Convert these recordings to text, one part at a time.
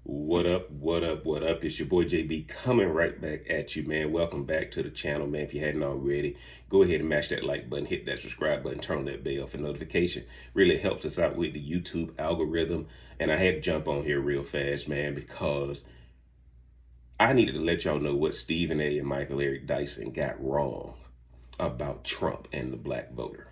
What up, what up, what up? It's your boy JB coming right back at you, man. Welcome back to the channel, man. If you hadn't already, go ahead and mash that like button, hit that subscribe button, turn on that bell for notification. Really helps us out with the YouTube algorithm. And I had to jump on here real fast, man, because I needed to let y'all know what Stephen A. and Michael Eric Dyson got wrong about Trump and the black voter.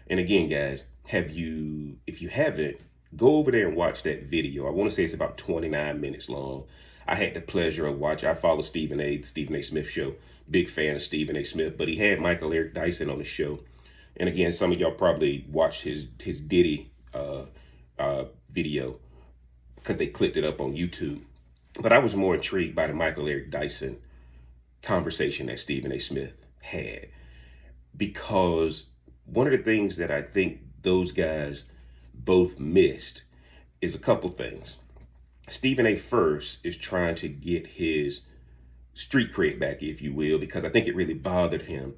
And again, guys, if you haven't, go over there and watch that video. I want to say it's about 29 minutes long. I had the pleasure of watching. I follow Stephen A. Smith show. Big fan of Stephen A. Smith, but he had Michael Eric Dyson on the show. And again, some of y'all probably watched his Diddy video because they clipped it up on YouTube. But I was more intrigued by the Michael Eric Dyson conversation that Stephen A. Smith had, because one of the things that I think those guys both missed is a couple things. Stephen A. first is trying to get his street cred back, if you will, because I think it really bothered him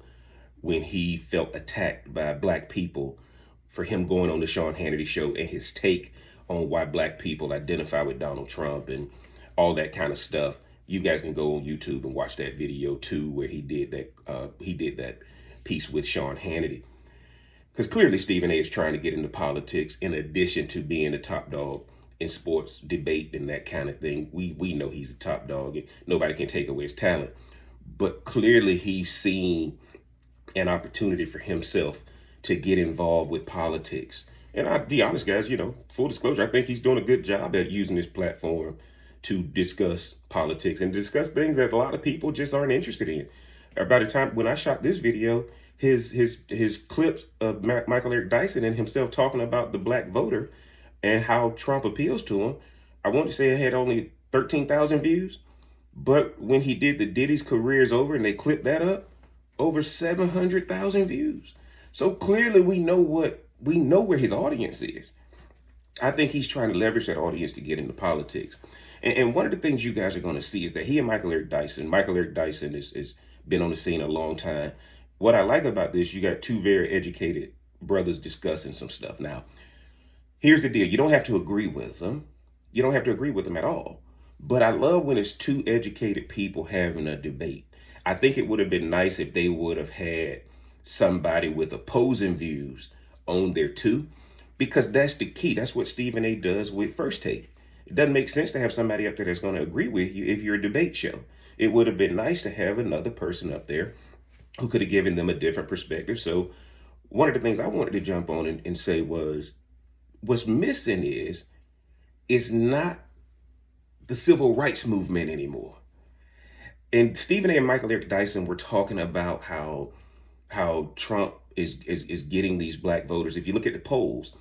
when he felt attacked by black people for him going on the Sean Hannity show and his take on why black people identify with Donald Trump and all that kind of stuff. You guys can go on YouTube and watch that video too, where he did that piece with Sean Hannity. Because clearly Stephen A. is trying to get into politics in addition to being the top dog in sports debate and that kind of thing. We know he's the top dog and nobody can take away his talent. But clearly he's seen an opportunity for himself to get involved with politics. And I'll be honest, guys, full disclosure, I think he's doing a good job at using this platform to discuss politics and discuss things that a lot of people just aren't interested in. By the time when I shot this video, his clips of Michael Eric Dyson and himself talking about the black voter and how Trump appeals to him, I want to say it had only 13,000 views, but when he did the Diddy's Career Is Over and they clipped that up, over 700,000 views. So clearly we know where his audience is. I think he's trying to leverage that audience to get into politics. And one of the things you guys are going to see is that he and Michael Eric Dyson is been on the scene a long time. What I like about this, you got two very educated brothers discussing some stuff. Now, here's the deal. You don't have to agree with them. You don't have to agree with them at all. But I love when it's two educated people having a debate. I think it would have been nice if they would have had somebody with opposing views on there too, because that's the key. That's what Stephen A. does with First Take. It doesn't make sense to have somebody up there that's going to agree with you if you're a debate show. It would have been nice to have another person up there who could have given them a different perspective. So one of the things I wanted to jump on and say was, what's missing is not the civil rights movement anymore. And Stephen A. and Michael Eric Dyson were talking about how Trump is getting these black voters. If you look at the polls,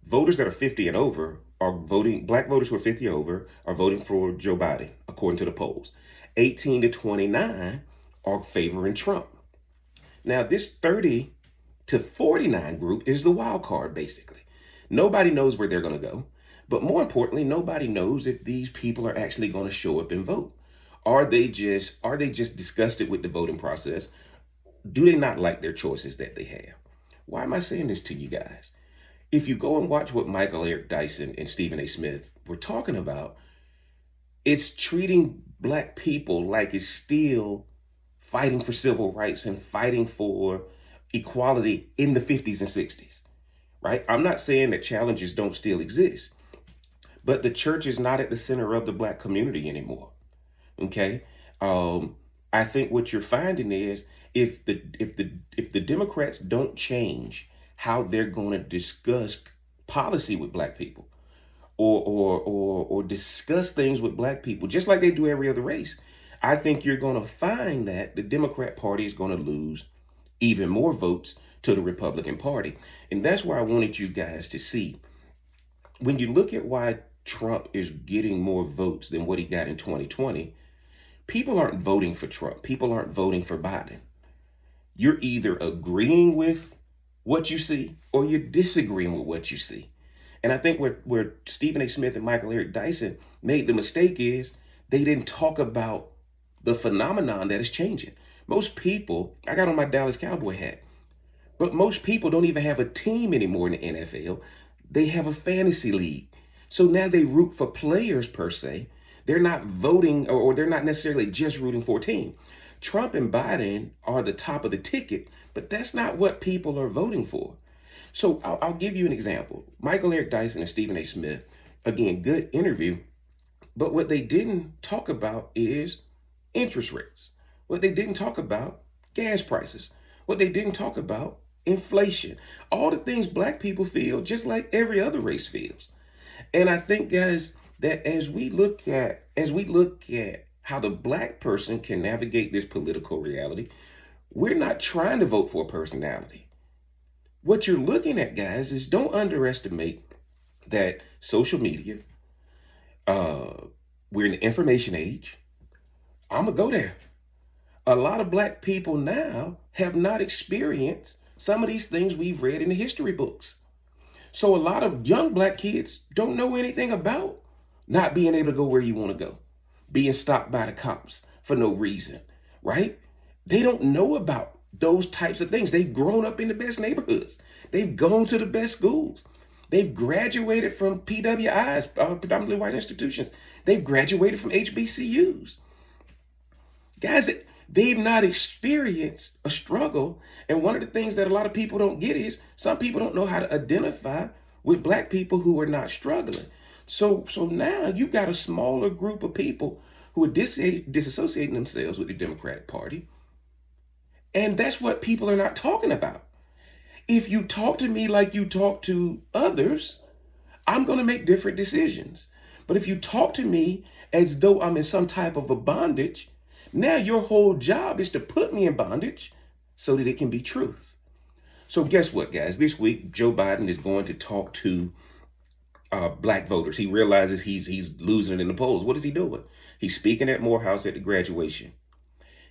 voters that are 50 and over are voting, black voters who are 50 over are voting for Joe Biden, according to the polls. 18 to 29 are favoring Trump. Now, this 30 to 49 group is the wild card, basically. Nobody knows where they're going to go. But more importantly, nobody knows if these people are actually going to show up and vote. Are they just disgusted with the voting process? Do they not like their choices that they have? Why am I saying this to you guys? If you go and watch what Michael Eric Dyson and Stephen A. Smith were talking about, it's treating black people like it's still fighting for civil rights and fighting for equality in the 50s and 60s, right? I'm not saying that challenges don't still exist, but the church is not at the center of the black community anymore, okay? I think what you're finding is if the Democrats don't change how they're going to discuss policy with black people or discuss things with black people, just like they do every other race, I think you're going to find that the Democrat Party is going to lose even more votes to the Republican Party. And that's why I wanted you guys to see, when you look at why Trump is getting more votes than what he got in 2020, people aren't voting for Trump. People aren't voting for Biden. You're either agreeing with what you see or you're disagreeing with what you see. And I think where Stephen A. Smith and Michael Eric Dyson made the mistake is they didn't talk about the phenomenon that is changing. Most people, I got on my Dallas Cowboy hat, but most people don't even have a team anymore in the NFL. They have a fantasy league. So now they root for players per se. They're not voting, or they're not necessarily just rooting for a team. Trump and Biden are the top of the ticket, but that's not what people are voting for. So I'll give you an example. Michael Eric Dyson and Stephen A. Smith, again, good interview, but what they didn't talk about is interest rates. What they didn't talk about, gas prices. What they didn't talk about, inflation. All the things black people feel just like every other race feels. And I think, guys, that as we look at how the black person can navigate this political reality, we're not trying to vote for a personality. What you're looking at, guys, is don't underestimate that social media, uh, we're in the information age. I'm gonna go there. A lot of black people now have not experienced some of these things we've read in the history books. So a lot of young black kids don't know anything about not being able to go where you want to go, being stopped by the cops for no reason, right? They don't know about those types of things. They've grown up in the best neighborhoods. They've gone to the best schools. They've graduated from PWIs, predominantly white institutions. They've graduated from HBCUs. Guys, they've not experienced a struggle. And one of the things that a lot of people don't get is some people don't know how to identify with black people who are not struggling. So now you got a smaller group of people who are disassociating themselves with the Democratic Party. And that's what people are not talking about. If you talk to me like you talk to others, I'm going to make different decisions. But if you talk to me as though I'm in some type of a bondage, now your whole job is to put me in bondage so that it can be truth. So guess what, guys? This week, Joe Biden is going to talk to black voters. He realizes he's losing it in the polls. What is he doing? He's speaking at Morehouse at the graduation.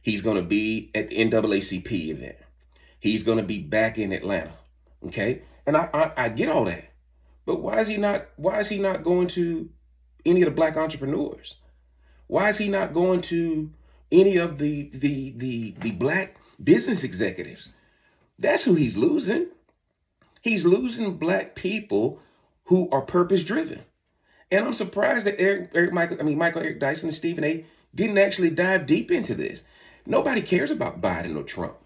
He's going to be at the NAACP event. He's going to be back in Atlanta. Okay, and I get all that, but why is he not going to any of the black entrepreneurs? Why is he not going to any of the black business executives? That's who he's losing. He's losing black people who are purpose driven. And I'm surprised that Michael Eric Dyson and Stephen A. didn't actually dive deep into this. Nobody cares about Biden or Trump.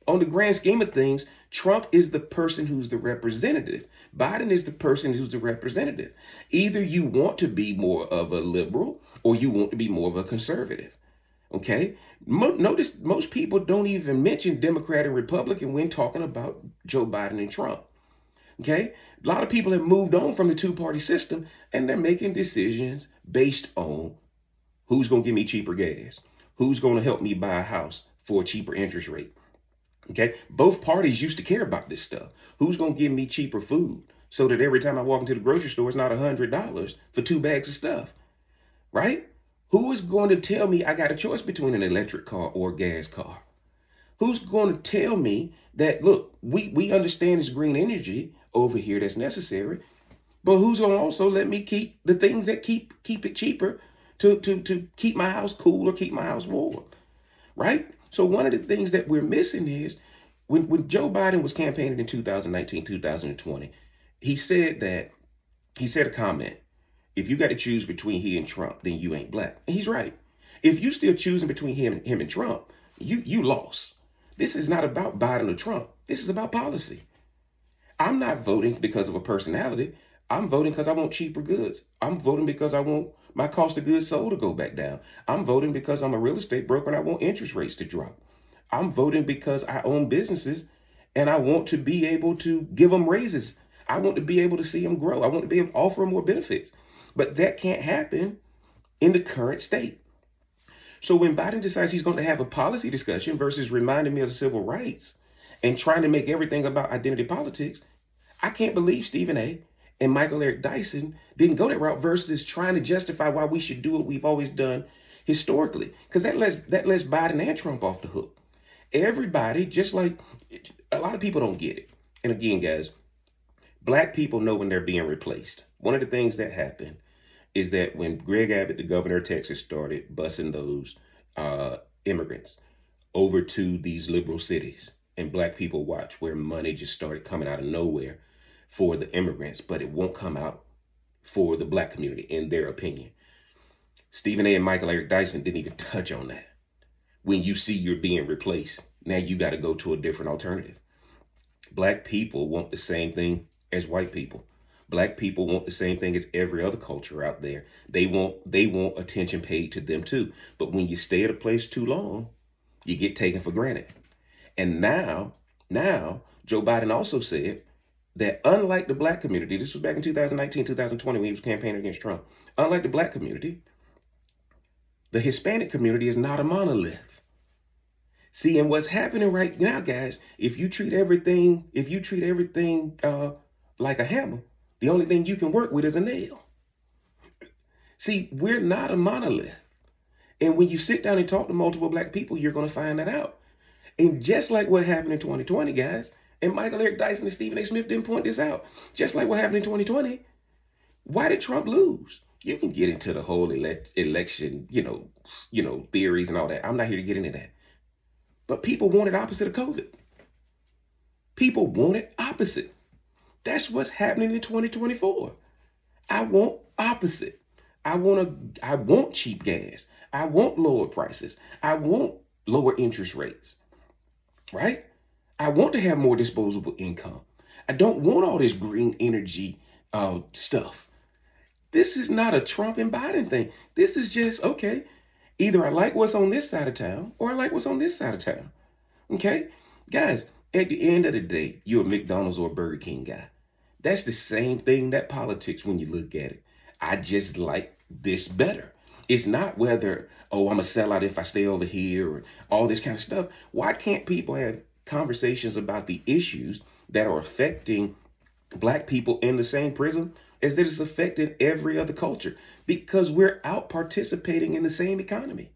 On the grand scheme of things, Trump is the person who's the representative. Biden is the person who's the representative. Either you want to be more of a liberal or you want to be more of a conservative. Okay? Notice most people don't even mention Democrat and Republican when talking about Joe Biden and Trump. Okay? A lot of people have moved on from the two-party system and they're making decisions based on who's going to give me cheaper gas, who's going to help me buy a house for a cheaper interest rate. Okay, both parties used to care about this stuff. Who's going to give me cheaper food so that every time I walk into the grocery store, it's not $100 for 2 bags of stuff, right? Who is going to tell me I got a choice between an electric car or a gas car? Who's going to tell me that, look, we understand this green energy over here that's necessary, but who's going to also let me keep the things that keep it cheaper to keep my house cool or keep my house warm, right? So one of the things that we're missing is when Joe Biden was campaigning in 2019, 2020, he said a comment, if you got to choose between he and Trump, then you ain't black. And he's right. If you still choosing between him and Trump, you lost. This is not about Biden or Trump. This is about policy. I'm not voting because of a personality. I'm voting because I want cheaper goods. I'm voting because I want my cost of goods sold to go back down. I'm voting because I'm a real estate broker and I want interest rates to drop. I'm voting because I own businesses and I want to be able to give them raises. I want to be able to see them grow. I want to be able to offer them more benefits. But that can't happen in the current state. So when Biden decides he's going to have a policy discussion versus reminding me of civil rights and trying to make everything about identity politics, I can't believe Stephen A. and Michael Eric Dyson didn't go that route versus trying to justify why we should do what we've always done historically. Because that lets Biden and Trump off the hook. Everybody, just like a lot of people don't get it. And again, guys, black people know when they're being replaced. One of the things that happened is that when Greg Abbott, the governor of Texas, started busing those immigrants over to these liberal cities, and black people watch where money just started coming out of nowhere for the immigrants, but it won't come out for the black community, in their opinion. Stephen A. and Michael Eric Dyson didn't even touch on that. When you see you're being replaced, now you got to go to a different alternative. Black people want the same thing as white people. Black people want the same thing as every other culture out there. They want attention paid to them too. But when you stay at a place too long, you get taken for granted. And now Joe Biden also said that unlike the black community, this was back in 2019, 2020 when he was campaigning against Trump. Unlike the black community, the Hispanic community is not a monolith. See, and what's happening right now, guys, if you treat everything like a hammer, the only thing you can work with is a nail. See, we're not a monolith. And when you sit down and talk to multiple black people, you're going to find that out. And just like what happened in 2020, guys, and Michael Eric Dyson and Stephen A. Smith didn't point this out, just like what happened in 2020, why did Trump lose? You can get into the whole election, theories and all that. I'm not here to get into that. But people wanted opposite of COVID. People wanted opposite. That's what's happening in 2024. I want opposite. I want cheap gas. I want lower prices. I want lower interest rates. Right? I want to have more disposable income. I don't want all this green energy stuff. This is not a Trump and Biden thing. This is just, okay, either I like what's on this side of town or I like what's on this side of town. Okay? Guys, at the end of the day, you're a McDonald's or a Burger King guy. That's the same thing that politics when you look at it. I just like this better. It's not whether, oh, I'm a sellout if I stay over here or all this kind of stuff. Why can't people have conversations about the issues that are affecting black people in the same prism as that it's affecting every other culture? Because we're out participating in the same economy.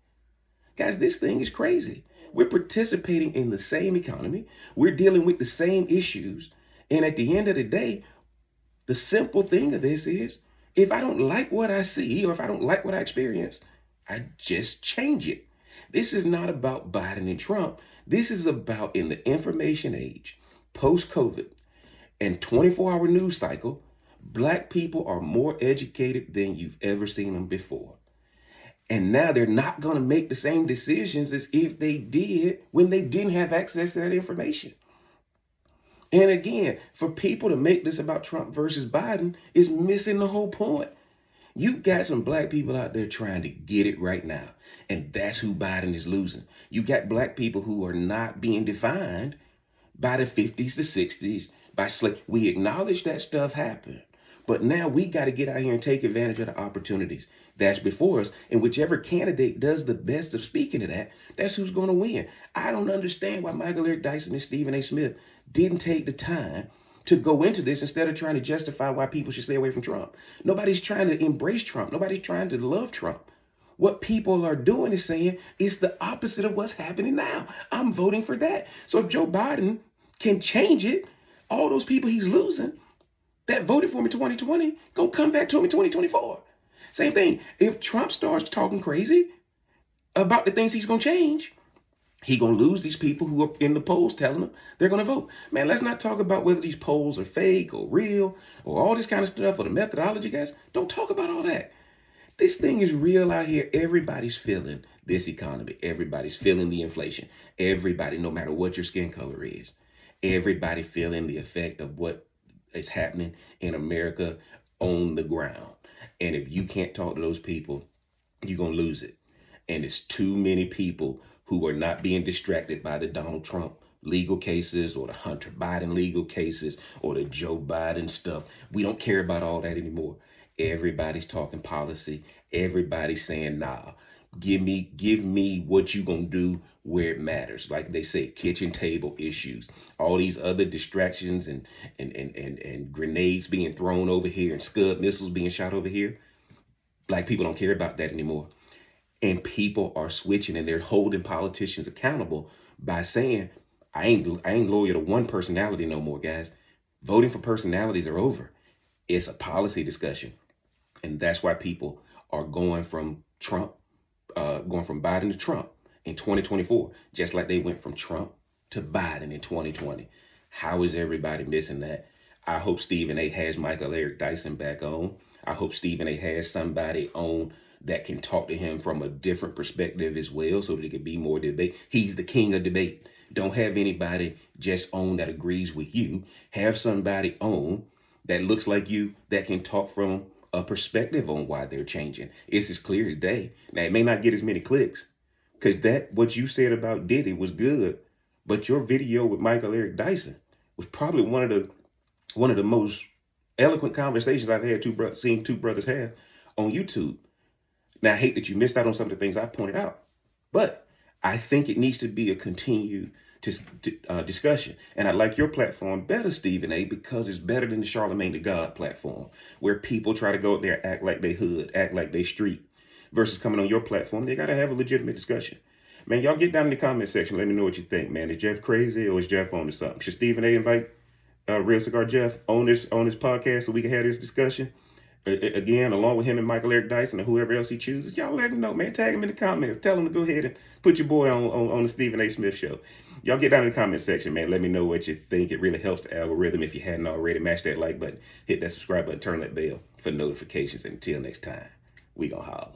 Guys, this thing is crazy. We're participating in the same economy. We're dealing with the same issues. And at the end of the day, the simple thing of this is, if I don't like what I see or if I don't like what I experience, I just change it. This is not about Biden and Trump. This is about, in the information age, post-COVID, and 24-hour news cycle, black people are more educated than you've ever seen them before. And now they're not going to make the same decisions as if they did when they didn't have access to that information. And again, for people to make this about Trump versus Biden is missing the whole point. You got some black people out there trying to get it right now. And that's who Biden is losing. You got black people who are not being defined by the 50s, the 60s, by slavery. We acknowledge that stuff happened. But now we got to get out here and take advantage of the opportunities that's before us. And whichever candidate does the best of speaking to that, that's who's going to win. I don't understand why Michael Eric Dyson and Stephen A. Smith didn't take the time to go into this instead of trying to justify why people should stay away from Trump. Nobody's trying to embrace Trump. Nobody's trying to love Trump. What people are doing is saying it's the opposite of what's happening now. I'm voting for that. So if Joe Biden can change it, all those people he's losing that voted for him in 2020, gonna come back to him in 2024. Same thing. If Trump starts talking crazy about the things he's gonna change, he gonna lose these people who are in the polls telling him they're gonna vote. Man, let's not talk about whether these polls are fake or real or all this kind of stuff or the methodology, guys. Don't talk about all that. This thing is real out here. Everybody's feeling this economy. Everybody's feeling the inflation. Everybody, no matter what your skin color is, everybody feeling the effect of what is happening in America on the ground. And if you can't talk to those people, you're going to lose it. And it's too many people who are not being distracted by the Donald Trump legal cases or the Hunter Biden legal cases or the Joe Biden stuff. We don't care about all that anymore. Everybody's talking policy. Everybody's saying, nah, give me what you gonna do where it matters. Like they say, kitchen table issues, all these other distractions and grenades being thrown over here and Scud missiles being shot over here. Black people don't care about that anymore. And people are switching and they're holding politicians accountable by saying, I ain't loyal to one personality no more, guys. Voting for personalities are over. It's a policy discussion. And that's why people are going from Biden to Trump in 2024, just like they went from Trump to Biden in 2020. How is everybody missing that? I hope Stephen A. has Michael Eric Dyson back on. I hope Stephen A has somebody on that can talk to him from a different perspective as well, so that it could be more debate. He's the king of debate. Don't have anybody just on that agrees with you. Have somebody on that looks like you that can talk from a perspective on why they're changing. It's as clear as day. Now it may not get as many clicks, because that what you said about Diddy was good, but your video with Michael Eric Dyson was probably one of the most eloquent conversations I've had seen two brothers have on YouTube. Now I hate that you missed out on some of the things I pointed out, but I think it needs to be a continued discussion. And I like your platform better, Stephen A, because it's better than the Charlemagne the God platform, where people try to go up there, act like they hood, act like they street, versus coming on your platform. They got to have a legitimate discussion. Man, y'all get down in the comment section. Let me know what you think, man. Is Jeff crazy or is Jeff on to something? Should Stephen A invite Real Cigar Jeff on this podcast so we can have this discussion? Again, along with him and Michael Eric Dyson or whoever else he chooses, y'all let him know, man. Tag him in the comments. Tell him to go ahead and put your boy on the Stephen A. Smith show. Y'all get down in the comment section, man. Let me know what you think. It really helps the algorithm. If you hadn't already, mash that like button, hit that subscribe button, turn that bell for notifications. And until next time, we gonna holler.